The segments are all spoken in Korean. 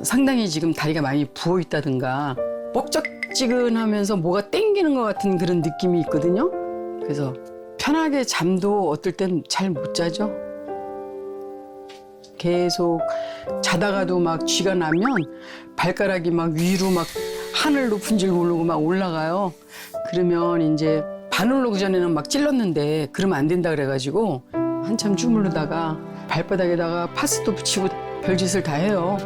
상당히 지금 다리가 많이 부어 있다든가 뻑적지근하면서 뭐가 땡기는 것 같은 그런 느낌이 있거든요. 그래서 편하게 잠도 어떨 땐 잘 못 자죠. 계속 자다가도 막 쥐가 나면 발가락이 막 위로 막 하늘 높은 줄 모르고 막 올라가요. 그러면 이제 바늘로 그전에는 막 찔렀는데 그러면 안 된다 그래가지고 한참 주무르다가 발바닥에다가 파스도 붙이고 별짓을 다 해요.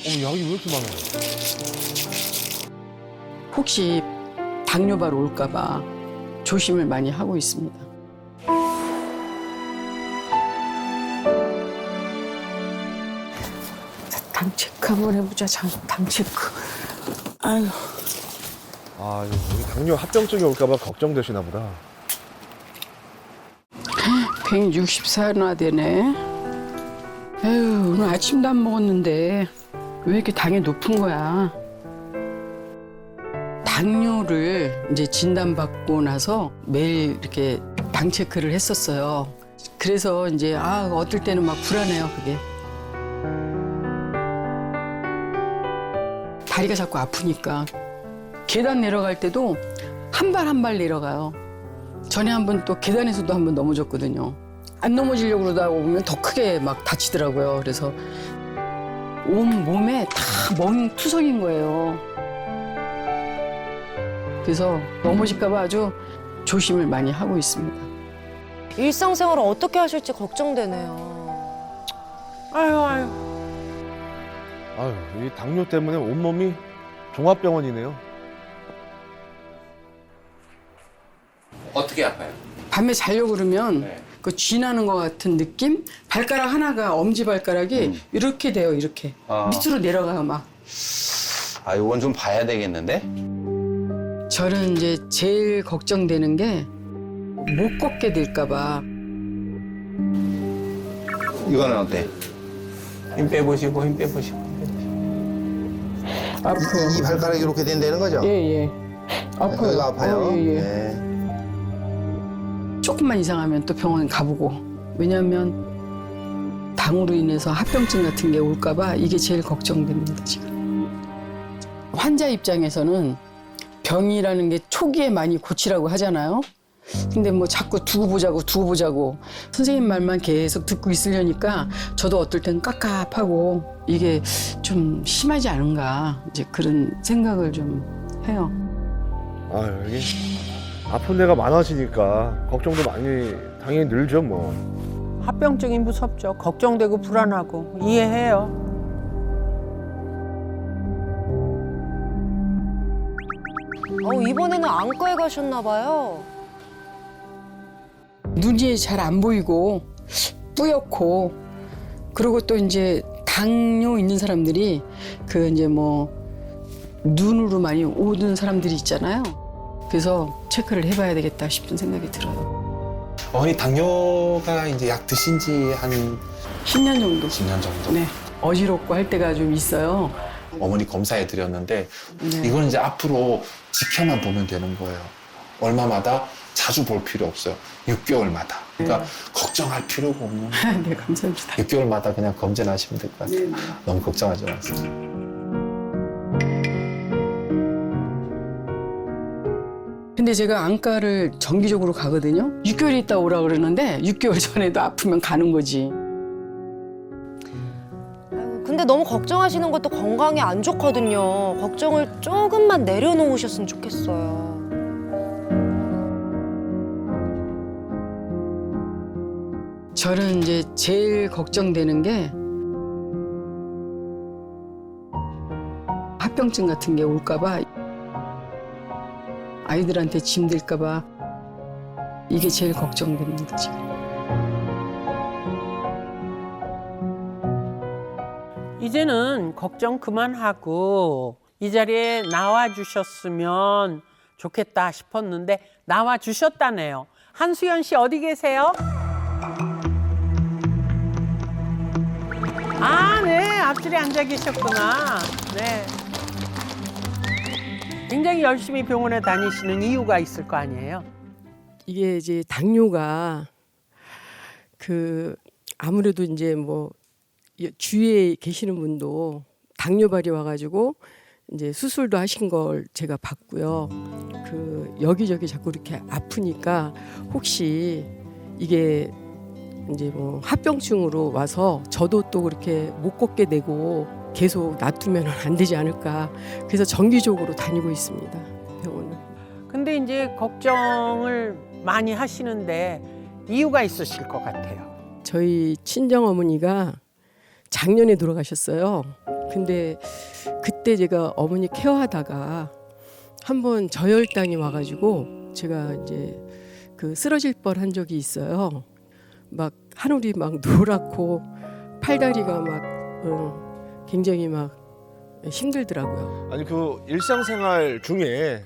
약이 왜 이렇게 많아요? 혹시 당뇨발 올까 봐 조심을 많이 하고 있습니다. 자, 당 체크 한번 해보자. 당 체크. 아유. 아, 여기 당뇨 합병증이 올까봐 걱정되시나 보다. 164나 되네. 에휴, 오늘 아침도 안 먹었는데 왜 이렇게 당이 높은 거야? 당뇨를 이제 진단받고 나서 매일 이렇게 당 체크를 했었어요. 그래서 이제 어떨 때는 막 불안해요, 그게. 다리가 자꾸 아프니까 계단 내려갈 때도 한 발 한 발 내려가요. 전에 한 번 또 계단에서도 한 번 넘어졌거든요. 안 넘어지려고 그러다 보면 더 크게 막 다치더라고요. 그래서 온 몸에 다 멍투성인 거예요. 그래서 넘어질까 봐 아주 조심을 많이 하고 있습니다. 일상생활을 어떻게 하실지 걱정되네요. 아유, 이 당뇨 때문에 온몸이 종합병원이네요. 어떻게 아파요? 밤에 자려고 그러면 네. 그 쥐나는 것 같은 느낌? 발가락 하나가 엄지발가락이 이렇게 돼요, 이렇게. 밑으로 내려가요, 막. 아, 이건 좀 봐야 되겠는데? 저는 이제 제일 걱정되는 게 못 걷게 될까 봐. 이거는 어때? 힘 빼보시고, 힘 빼보시고. 아파요. 이 발가락이 이렇게 된다는 거죠? 예. 아파요. 여기가 아파요? 예. 네. 조금만 이상하면 또 병원 가보고. 왜냐하면 당으로 인해서 합병증 같은 게 올까 봐 이게 제일 걱정됩니다, 지금. 환자 입장에서는 병이라는 게 초기에 많이 고치라고 하잖아요. 근데 뭐 자꾸 두고 보자고 선생님 말만 계속 듣고 있으려니까 저도 어떨 땐 깝깝하고 이게 좀 심하지 않은가 이제 그런 생각을 좀 해요. 여기 아픈 데가 많아지니까 걱정도 당연히 늘죠, 뭐. 합병증이 무섭죠. 걱정되고 불안하고 이해해요. 이번에는 안과에 가셨나 봐요. 눈이 잘 안 보이고 뿌옇고 그리고 또 이제 당뇨 있는 사람들이 그 이제 뭐 눈으로 많이 오는 사람들이 있잖아요. 그래서 체크를 해봐야 되겠다 싶은 생각이 들어요. 어머니 당뇨가 이제 약 드신 지 한 10년 정도. 10년 정도? 네. 어지럽고 할 때가 좀 있어요. 어머니 검사해 드렸는데 네. 이건 이제 앞으로 지켜만 보면 되는 거예요. 얼마마다 자주 볼 필요 없어요. 6개월마다. 그러니까 걱정할 필요가 없는 거예요. 네, 감사합니다. 6개월마다 그냥 검진하시면 될 것 같아요. 네. 너무 걱정하지 마세요. 근데 제가 안과를 정기적으로 가거든요. 6개월 있다 오라 그러는데 6개월 전에도 아프면 가는 거지. 근데 너무 걱정하시는 것도 건강에 안 좋거든요. 걱정을 조금만 내려놓으셨으면 좋겠어요. 저는 이제 제일 걱정되는 게 합병증 같은 게 올까 봐 아이들한테 짐될까 봐 이게 제일 걱정됩니다, 지금. 이제는 걱정 그만하고 이 자리에 나와주셨으면 좋겠다 싶었는데 나와주셨다네요. 한수연 씨 어디 계세요? 네. 앞줄에 앉아 계셨구나. 네. 굉장히 열심히 병원에 다니시는 이유가 있을 거 아니에요? 이게 이제 당뇨가 아무래도 이제 뭐 주위에 계시는 분도 당뇨발이 와가지고 이제 수술도 하신 걸 제가 봤고요. 그 여기저기 자꾸 이렇게 아프니까 혹시 이게 이제 뭐 합병증으로 와서 저도 또 그렇게 못 걷게 되고 계속 놔두면 안 되지 않을까. 그래서 정기적으로 다니고 있습니다, 병원을. 근데 이제 걱정을 많이 하시는데 이유가 있으실 것 같아요. 저희 친정 어머니가 작년에 돌아가셨어요. 근데 그때 제가 어머니 케어하다가 한번 저혈당이 와가지고 제가 이제 그 쓰러질 뻔한 적이 있어요. 막 하늘이 막 노랗고 팔다리가 막 굉장히 막 힘들더라고요. 아니 그 일상생활 중에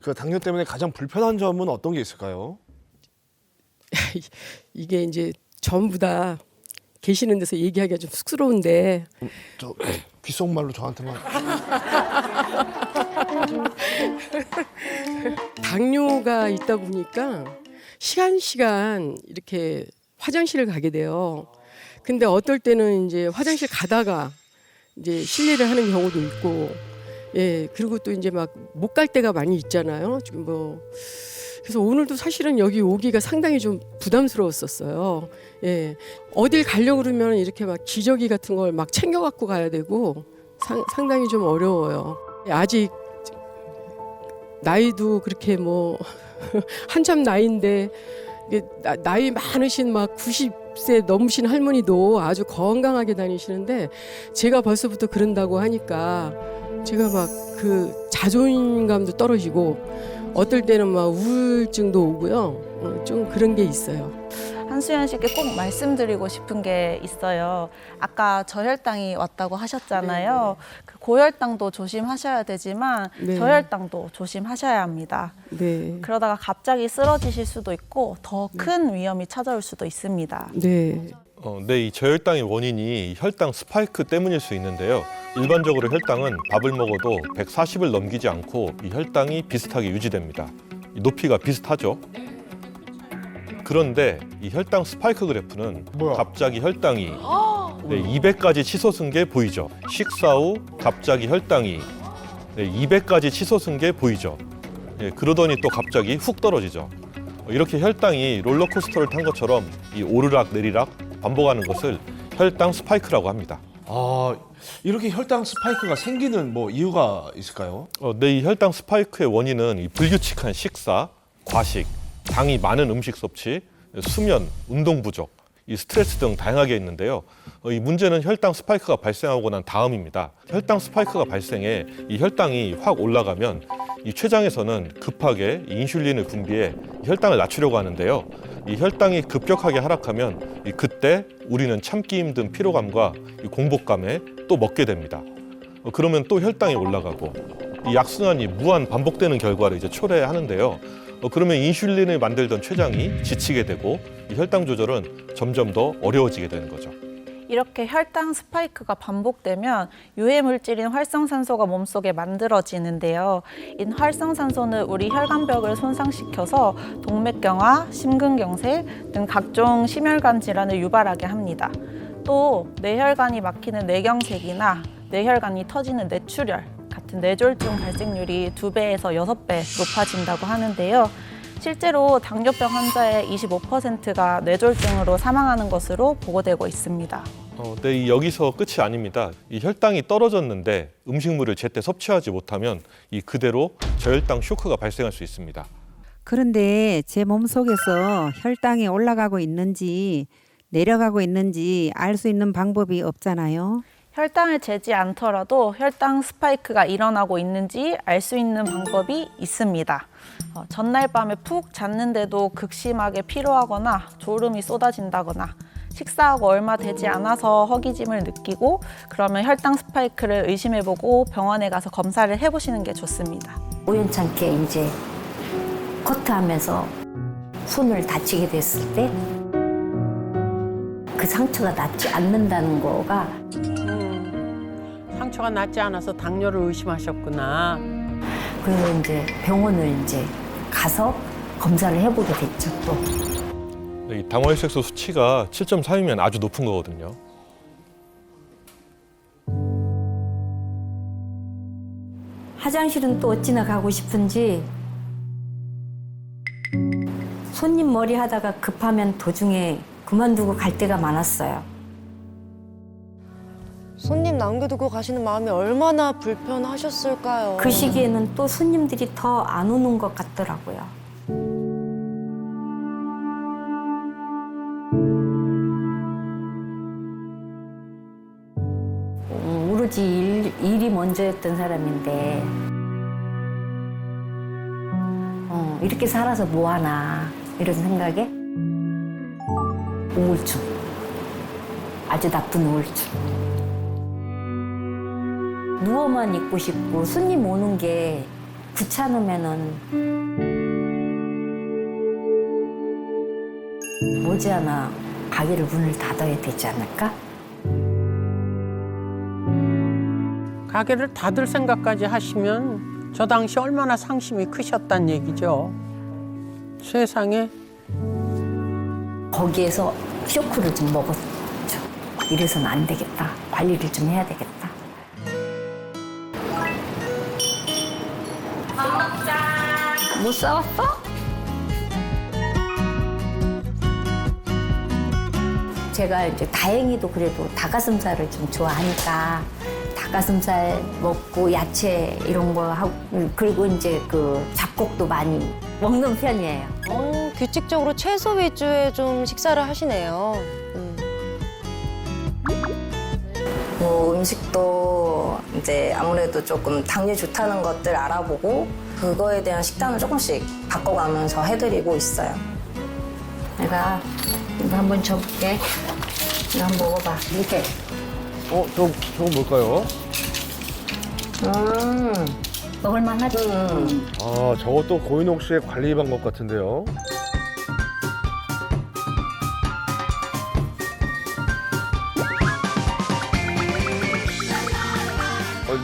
그 당뇨 때문에 가장 불편한 점은 어떤 게 있을까요? 이게 이제 전부 다 계시는 데서 얘기하기가 좀 쑥스러운데 저 귓속말로 저한테만. 당뇨가 있다 보니까 시간 이렇게 화장실을 가게 돼요. 근데 어떨 때는 이제 화장실 가다가 이제 실례를 하는 경우도 있고, 예, 그리고 또 이제 막 못 갈 때가 많이 있잖아요. 지금 뭐 그래서 오늘도 사실은 여기 오기가 상당히 좀 부담스러웠었어요. 예, 어딜 가려고 그러면 이렇게 막 기저귀 같은 걸 막 챙겨 갖고 가야 되고 상당히 좀 어려워요. 아직 나이도 그렇게 뭐 한참 나이인데 나이 많으신 막 90세 넘으신 할머니도 아주 건강하게 다니시는데 제가 벌써부터 그런다고 하니까 제가 막 그 자존감도 떨어지고 어떨 때는 막 우울증도 오고요. 좀 그런 게 있어요. 한수연 씨께 꼭 말씀드리고 싶은 게 있어요. 아까 저혈당이 왔다고 하셨잖아요. 그 고혈당도 조심하셔야 되지만 네. 저혈당도 조심하셔야 합니다. 네. 그러다가 갑자기 쓰러지실 수도 있고 더 큰 위험이 찾아올 수도 있습니다. 네. 네, 이 저혈당의 원인이 혈당 스파이크 때문일 수 있는데요. 일반적으로 혈당은 밥을 먹어도 140을 넘기지 않고 이 혈당이 비슷하게 유지됩니다. 이 높이가 비슷하죠. 그런데 이 혈당 스파이크 그래프는 갑자기 혈당이 200까지 치솟은 게 보이죠. 식사 후 갑자기 혈당이 200까지 치솟은 게 보이죠. 그러더니 또 갑자기 훅 떨어지죠. 이렇게 혈당이 롤러코스터를 탄 것처럼 이 오르락 내리락 반복하는 것을 혈당 스파이크라고 합니다. 아 이렇게 혈당 스파이크가 생기는 뭐 이유가 있을까요? 네, 이 혈당 스파이크의 원인은 이 불규칙한 식사, 과식, 당이 많은 음식 섭취, 수면, 운동 부족, 이 스트레스 등 다양하게 있는데요. 이 문제는 혈당 스파이크가 발생하고 난 다음입니다. 혈당 스파이크가 발생해 이 혈당이 확 올라가면 이 췌장에서는 급하게 인슐린을 분비해 혈당을 낮추려고 하는데요. 이 혈당이 급격하게 하락하면 그때 우리는 참기 힘든 피로감과 이 공복감에 또 먹게 됩니다. 그러면 또 혈당이 올라가고 이 악순환이 무한 반복되는 결과를 이제 초래하는데요. 그러면 인슐린을 만들던 췌장이 지치게 되고 이 혈당 조절은 점점 더 어려워지게 되는 거죠. 이렇게 혈당 스파이크가 반복되면 유해 물질인 활성산소가 몸속에 만들어지는데요. 이 활성산소는 우리 혈관벽을 손상시켜서 동맥경화, 심근경색 등 각종 심혈관 질환을 유발하게 합니다. 또 뇌혈관이 막히는 뇌경색이나 뇌혈관이 터지는 뇌출혈 같은 뇌졸중 발생률이 2배에서 6배 높아진다고 하는데요. 실제로 당뇨병 환자의 25%가 뇌졸중으로 사망하는 것으로 보고되고 있습니다. 네, 여기서 끝이 아닙니다. 이 혈당이 떨어졌는데 음식물을 제때 섭취하지 못하면 이 그대로 저혈당 쇼크가 발생할 수 있습니다. 그런데 제 몸속에서 혈당이 올라가고 있는지 내려가고 있는지 알 수 있는 방법이 없잖아요. 혈당을 재지 않더라도 혈당 스파이크가 일어나고 있는지 알 수 있는 방법이 있습니다. 전날 밤에 푹 잤는데도 극심하게 피로하거나 졸음이 쏟아진다거나 식사하고 얼마 되지 않아서 허기짐을 느끼고 그러면 혈당 스파이크를 의심해보고 병원에 가서 검사를 해보시는 게 좋습니다. 우연찮게 이제 커트하면서 손을 다치게 됐을 때 그 상처가 낫지 않는다는 거가 상처가 낫지 않아서 당뇨를 의심하셨구나. 그래서 이제 병원을 이제 가서 검사를 해보게 됐죠 또. 이 당화혈색소 수치가 7.3이면 아주 높은 거거든요. 화장실은 또 어찌나 가고 싶은지 손님 머리 하다가 급하면 도중에 그만두고 갈 때가 많았어요. 손님 남겨두고 가시는 마음이 얼마나 불편하셨을까요? 그 시기에는 또 손님들이 더 안 오는 것 같더라고요. 오로지 일이 먼저였던 사람인데 이렇게 살아서 뭐하나 이런 생각에 우울증, 아주 나쁜 우울증. 누워만 있고 싶고 손님 오는 게 귀찮으면은 머지않아 가게를 문을 닫아야 되지 않을까? 가게를 닫을 생각까지 하시면 저 당시 얼마나 상심이 크셨단 얘기죠. 세상에. 거기에서 쇼크를 좀 먹었죠. 이래서는 안 되겠다. 관리를 좀 해야 되겠다. 못 싸웠어? 제가 이제 다행히도 그래도 닭가슴살을 좀 좋아하니까 닭가슴살 먹고 야채 이런 거 하고 그리고 이제 그 잡곡도 많이 먹는 편이에요. 규칙적으로 채소 위주의 좀 식사를 하시네요. 뭐 음식도 이제 아무래도 조금 당뇨 좋다는 것들 알아보고 그거에 대한 식단을 조금씩 바꿔가면서 해드리고 있어요. 내가 이거 한번 줘볼게. 이거 한번 먹어봐. 이렇게. 저건 뭘까요? 먹을만하지? 아, 저것도 고인옥 씨의 관리 방법 같은데요.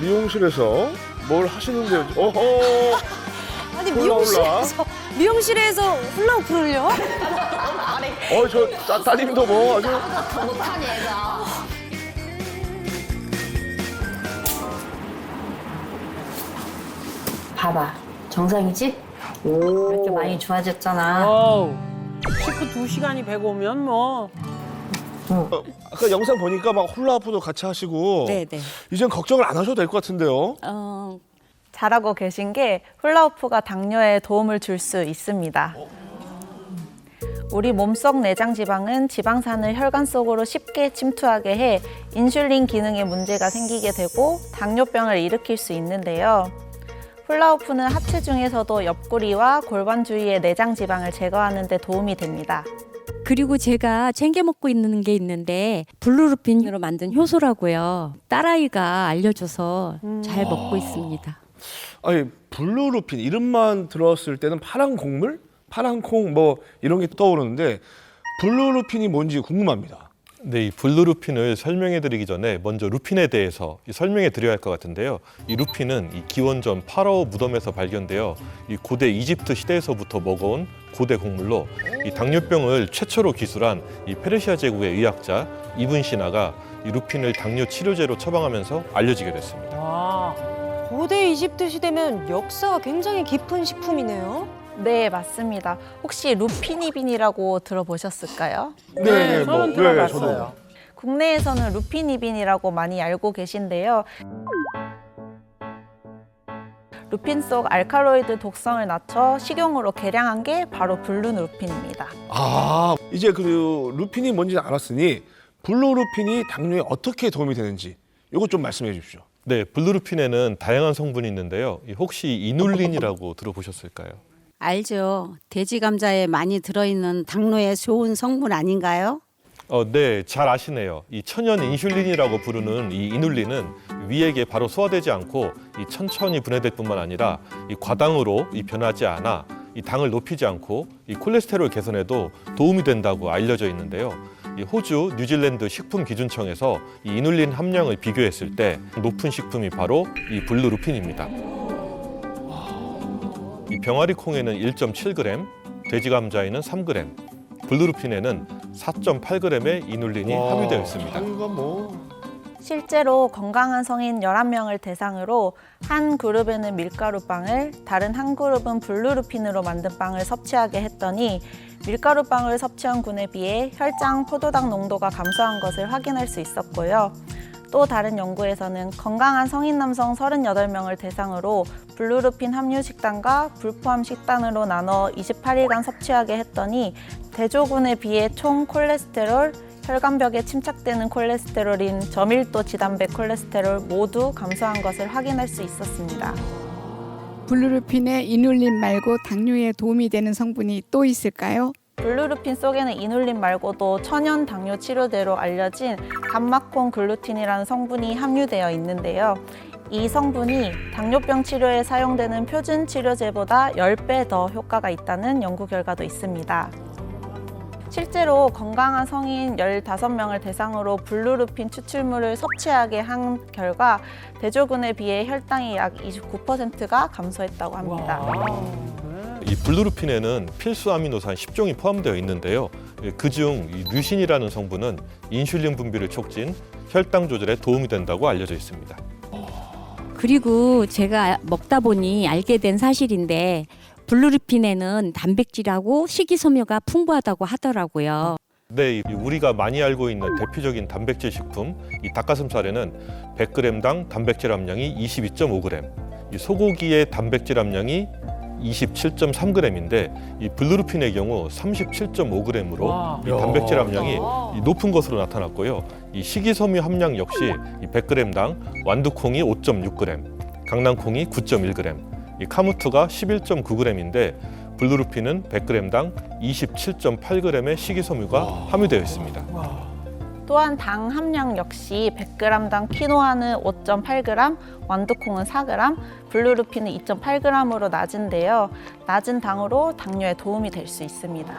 미용실에서 뭘 하시는데요? 어허! 아니 훌라훌라. 미용실에서 훌라후프를요? 저 따님도 뭐 아주. 봐봐. 정상이지? 이렇게 많이 좋아졌잖아. 식후 2시간이 배고 오면 뭐. 아까 영상 보니까 막 훌라후프도 같이 하시고. 네네. 이젠 걱정을 안 하셔도 될 것 같은데요. 잘하고 계신 게 훌라후프가 당뇨에 도움을 줄 수 있습니다. 우리 몸속 내장 지방은 지방산을 혈관 속으로 쉽게 침투하게 해 인슐린 기능에 문제가 생기게 되고 당뇨병을 일으킬 수 있는데요. 훌라후프는 하체 중에서도 옆구리와 골반 주위의 내장 지방을 제거하는 데 도움이 됩니다. 그리고 제가 챙겨 먹고 있는 게 있는데 블루루핀으로 만든 효소라고요. 딸아이가 알려줘서 잘 먹고 있습니다. 아니, 블루루핀 이름만 들었을 때는 파란 곡물? 파란 콩 뭐 이런 게 떠오르는데 블루루핀이 뭔지 궁금합니다. 네, 이 블루루핀을 설명해 드리기 전에 먼저 루핀에 대해서 설명해 드려야 할 것 같은데요. 이 루핀은 이 기원전 파라오 무덤에서 발견되어 이 고대 이집트 시대에서부터 먹어온 고대 곡물로 이 당뇨병을 최초로 기술한 이 페르시아 제국의 의학자 이븐 시나가 이 루핀을 당뇨 치료제로 처방하면서 알려지게 됐습니다. 고대 이집트 시대면 역사가 굉장히 깊은 식품이네요. 네, 맞습니다. 혹시 루피니빈이라고 들어보셨을까요? 네, 저는 들어봤어요. 국내에서는 루피니빈이라고 많이 알고 계신데요. 루핀 속 알칼로이드 독성을 낮춰 식용으로 개량한 게 바로 블루루핀입니다. 아, 이제 그 루핀이 뭔지 알았으니 블루루핀이 당뇨에 어떻게 도움이 되는지 이거 좀 말씀해 주십시오. 네, 블루루핀에는 다양한 성분이 있는데요. 혹시 이눌린이라고 들어보셨을까요? 알죠. 돼지 감자에 많이 들어있는 당뇨에 좋은 성분 아닌가요? 네, 잘 아시네요. 이 천연 인슐린이라고 부르는 이 이눌린은 위액에 바로 소화되지 않고 이 천천히 분해될 뿐만 아니라 이 과당으로 변하지 않아 이 당을 높이지 않고 이 콜레스테롤 개선에도 도움이 된다고 알려져 있는데요. 이 호주, 뉴질랜드 식품기준청에서 이 이눌린 함량을 비교했을 때 높은 식품이 바로 이 블루루핀입니다. 이 병아리 콩에는 1.7g, 돼지 감자에는 3g, 블루루핀에는 4.8g의 이눌린이 함유되어 있습니다. 차이가 뭐 실제로 건강한 성인 11명을 대상으로 한 그룹에는 밀가루빵을, 다른 한 그룹은 블루루핀으로 만든 빵을 섭취하게 했더니 밀가루빵을 섭취한 군에 비해 혈장 포도당 농도가 감소한 것을 확인할 수 있었고요. 또 다른 연구에서는 건강한 성인 남성 38명을 대상으로 블루루핀 함유 식단과 불포함 식단으로 나눠 28일간 섭취하게 했더니 대조군에 비해 총 콜레스테롤, 혈관벽에 침착되는 콜레스테롤인 저밀도 지단백 콜레스테롤 모두 감소한 것을 확인할 수 있었습니다. 블루루핀에 이눌린 말고 당뇨에 도움이 되는 성분이 또 있을까요? 블루루핀 속에는 이눌린 말고도 천연 당뇨 치료제로 알려진 감마콘 글루틴이라는 성분이 함유되어 있는데요. 이 성분이 당뇨병 치료에 사용되는 표준 치료제보다 10배 더 효과가 있다는 연구 결과도 있습니다. 실제로 건강한 성인 15명을 대상으로 블루루핀 추출물을 섭취하게 한 결과 대조군에 비해 혈당이 약 29%가 감소했다고 합니다. 이 블루루핀에는 필수 아미노산 10종이 포함되어 있는데요. 그중 류신이라는 성분은 인슐린 분비를 촉진, 혈당 조절에 도움이 된다고 알려져 있습니다. 그리고 제가 먹다 보니 알게 된 사실인데 블루루핀에는 단백질하고 식이섬유가 풍부하다고 하더라고요. 네, 우리가 많이 알고 있는 대표적인 단백질 식품, 이 닭가슴살에는 100g당 단백질 함량이 22.5g, 이 소고기의 단백질 함량이 27.3g인데 이 블루루핀의 경우 37.5g으로 이 단백질 함량이 높은 것으로 나타났고요. 이 식이섬유 함량 역시 이 100g당 완두콩이 5.6g, 강낭콩이 9.1g, 이 카무트가 11.9g인데 블루루핀은 100g당 27.8g의 식이섬유가 함유되어 있습니다. 또한 당 함량 역시 100g당 키노아는 5.8g, 완두콩은 4g, 블루루핀은 2.8g으로 낮은데요. 낮은 당으로 당뇨에 도움이 될 수 있습니다.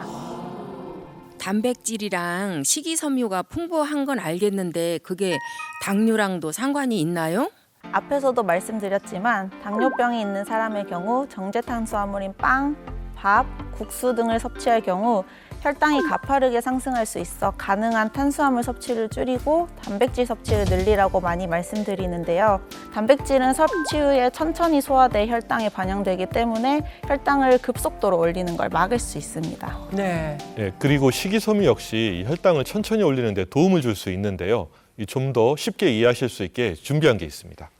단백질이랑 식이섬유가 풍부한 건 알겠는데 그게 당뇨랑도 상관이 있나요? 앞에서도 말씀드렸지만 당뇨병이 있는 사람의 경우 정제탄수화물인 빵, 밥, 국수 등을 섭취할 경우 혈당이 가파르게 상승할 수 있어 가능한 탄수화물 섭취를 줄이고 단백질 섭취를 늘리라고 많이 말씀드리는데요. 단백질은 섭취 후에 천천히 소화돼 혈당에 반영되기 때문에 혈당을 급속도로 올리는 걸 막을 수 있습니다. 네. 네, 그리고 식이섬유 역시 혈당을 천천히 올리는 데 도움을 줄 수 있는데요. 좀 더 쉽게 이해하실 수 있게 준비한 게 있습니다.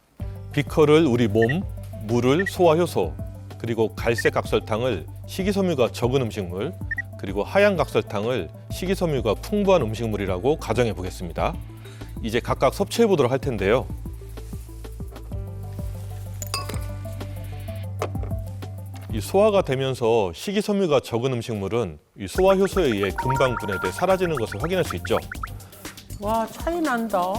비커를 우리 몸, 물을 소화효소, 그리고 갈색 각설탕을 식이섬유가 적은 음식물, 그리고 하얀 각설탕을 식이섬유가 풍부한 음식물이라고 가정해 보겠습니다. 이제 각각 섭취해 보도록 할 텐데요. 이 소화가 되면서 식이섬유가 적은 음식물은 이 소화효소에 의해 금방 분해돼 사라지는 것을 확인할 수 있죠. 와, 차이 난다.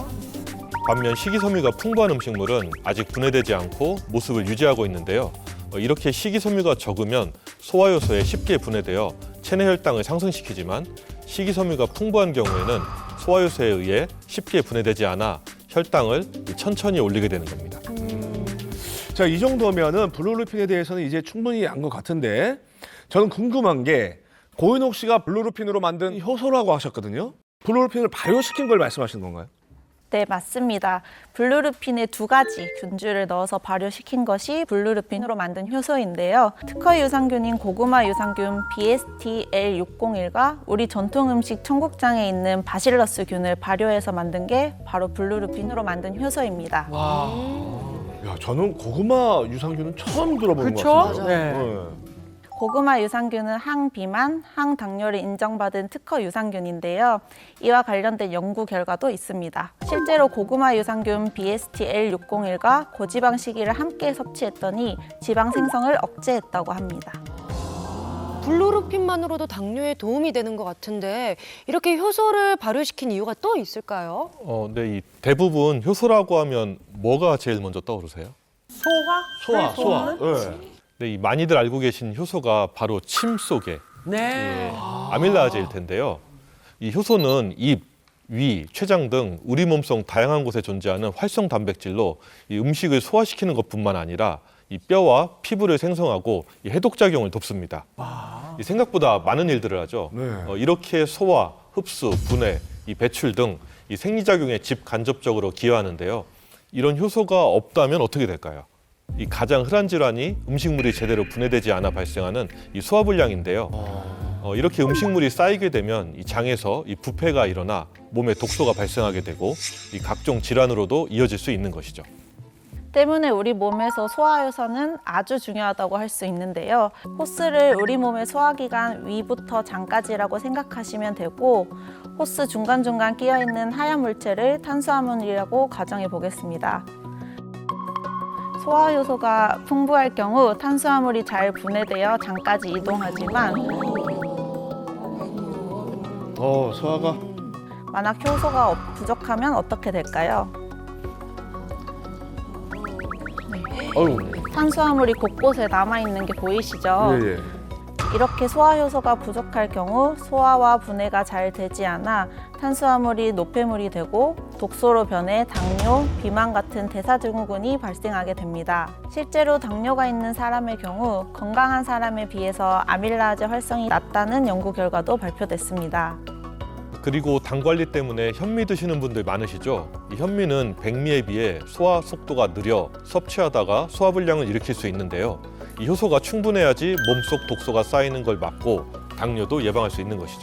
반면 식이섬유가 풍부한 음식물은 아직 분해되지 않고 모습을 유지하고 있는데요. 이렇게 식이섬유가 적으면 소화효소에 쉽게 분해되어 체내 혈당을 상승시키지만 식이섬유가 풍부한 경우에는 소화효소에 의해 쉽게 분해되지 않아 혈당을 천천히 올리게 되는 겁니다. 자, 이 정도면은 블루루핀에 대해서는 이제 충분히 안 것 같은데 저는 궁금한 게 고인옥 씨가 블루루핀으로 만든 효소라고 하셨거든요. 블루루핀을 발효시킨 걸 말씀하시는 건가요? 네, 맞습니다. 블루루핀에 2가지 균주를 넣어서 발효시킨 것이 블루루핀으로 만든 효소인데요. 특허 유산균인 고구마 유산균 BST-L601과 우리 전통 음식 청국장에 있는 바실러스 균을 발효해서 만든 게 바로 블루루핀으로 만든 효소입니다. 와. 야, 저는 고구마 유산균은 처음 들어보는 그쵸? 것 같아요. 네. 고구마 유산균은 항비만, 항당뇨를 인정받은 특허 유산균인데요. 이와 관련된 연구 결과도 있습니다. 실제로 고구마 유산균 BST-L601과 고지방 식이를 함께 섭취했더니 지방 생성을 억제했다고 합니다. 블루루핀만으로도 당뇨에 도움이 되는 것 같은데 이렇게 효소를 발효시킨 이유가 또 있을까요? 네, 이 대부분 효소라고 하면 뭐가 제일 먼저 떠오르세요? 소화. 네, 이 많이들 알고 계신 효소가 바로 침 속에 네. 아밀라아제일 텐데요. 이 효소는 입, 위, 췌장 등 우리 몸속 다양한 곳에 존재하는 활성 단백질로 이 음식을 소화시키는 것뿐만 아니라 이 뼈와 피부를 생성하고 이 해독 작용을 돕습니다. 이 생각보다 많은 일들을 하죠. 네. 이렇게 소화, 흡수, 분해, 이 배출 등 이 생리작용에 직간접적으로 기여하는데요. 이런 효소가 없다면 어떻게 될까요? 이 가장 흔한 질환이 음식물이 제대로 분해되지 않아 발생하는 이 소화불량인데요. 이렇게 음식물이 쌓이게 되면 이 장에서 이 부패가 일어나 몸에 독소가 발생하게 되고 이 각종 질환으로도 이어질 수 있는 것이죠. 때문에 우리 몸에서 소화효소는 아주 중요하다고 할 수 있는데요. 호스를 우리 몸의 소화기관 위부터 장까지라고 생각하시면 되고 호스 중간중간 끼어있는 하얀 물체를 탄수화물이라고 가정해 보겠습니다. 소화효소가 풍부할 경우 탄수화물이 잘 분해되어 장까지 이동하지만 소화가 만약 효소가 부족하면 어떻게 될까요? 탄수화물이 곳곳에 남아있는 게 보이시죠? 예. 이렇게 소화효소가 부족할 경우 소화와 분해가 잘 되지 않아 탄수화물이 노폐물이 되고 독소로 변해 당뇨, 비만 같은 대사증후군이 발생하게 됩니다. 실제로 당뇨가 있는 사람의 경우 건강한 사람에 비해서 아밀라제 활성이 낮다는 연구 결과도 발표됐습니다. 그리고 당 관리 때문에 현미 드시는 분들 많으시죠? 이 현미는 백미에 비해 소화 속도가 느려 섭취하다가 소화불량을 일으킬 수 있는데요. 이 효소가 충분해야지 몸속 독소가 쌓이는 걸 막고 당뇨도 예방할 수 있는 것이죠.